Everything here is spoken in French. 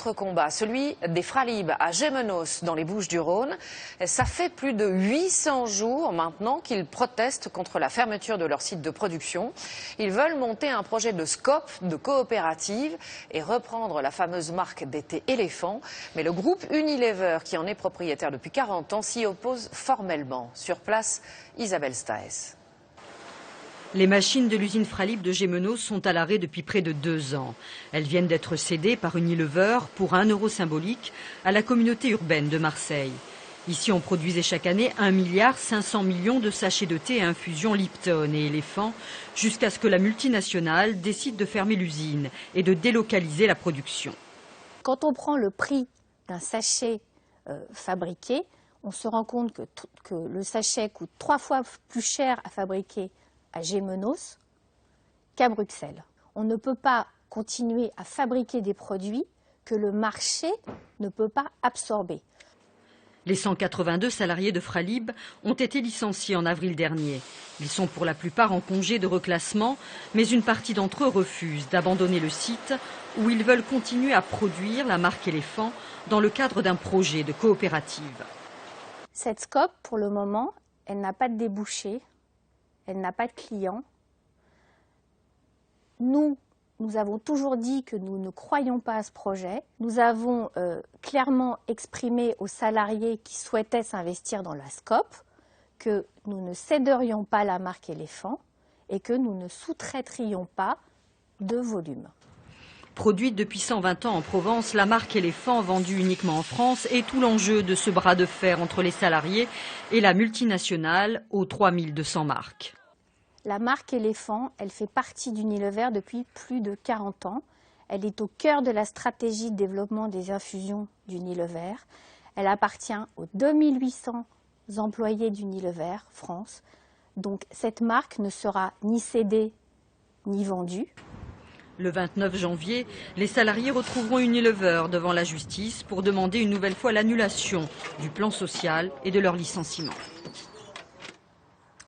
autre combat, celui des Fralib à Gémenos dans les Bouches-du-Rhône. Ça fait plus de 800 jours maintenant qu'ils protestent contre la fermeture de leur site de production. Ils veulent monter un projet de SCOP, de coopérative, et reprendre la fameuse marque des thés éléphants. Mais le groupe Unilever, qui en est propriétaire depuis 40 ans, s'y oppose formellement. Sur place, Isabelle Staes. Les machines de l'usine Fralib de Gémenos sont à l'arrêt depuis près de 2 ans. Elles viennent d'être cédées par Unilever pour 1 euro symbolique à la communauté urbaine de Marseille. Ici, on produisait chaque année 1,5 milliard de sachets de thé et infusions Lipton et éléphant, jusqu'à ce que la multinationale décide de fermer l'usine et de délocaliser la production. Quand on prend le prix d'un sachet fabriqué, on se rend compte que le sachet coûte 3 fois plus cher à fabriquer à Gémenos qu'à Bruxelles. On ne peut pas continuer à fabriquer des produits que le marché ne peut pas absorber. Les 182 salariés de Fralib ont été licenciés en avril dernier. Ils sont pour la plupart en congé de reclassement, mais une partie d'entre eux refusent d'abandonner le site où ils veulent continuer à produire la marque éléphant dans le cadre d'un projet de coopérative. Cette SCOP, pour le moment, elle n'a pas de débouché. Elle n'a pas de clients. Nous avons toujours dit que nous ne croyons pas à ce projet. Nous avons clairement exprimé aux salariés qui souhaitaient s'investir dans la SCOP que nous ne céderions pas la marque éléphant et que nous ne sous-traiterions pas de volume. Produite depuis 120 ans en Provence, la marque éléphant, vendue uniquement en France, est tout l'enjeu de ce bras de fer entre les salariés et la multinationale aux 3200 marques. La marque éléphant, elle fait partie d'Unilever depuis plus de 40 ans. Elle est au cœur de la stratégie de développement des infusions d'Unilever. Elle appartient aux 2800 employés d'Unilever France. Donc cette marque ne sera ni cédée ni vendue. Le 29 janvier, les salariés retrouveront Unilever devant la justice pour demander une nouvelle fois l'annulation du plan social et de leur licenciement.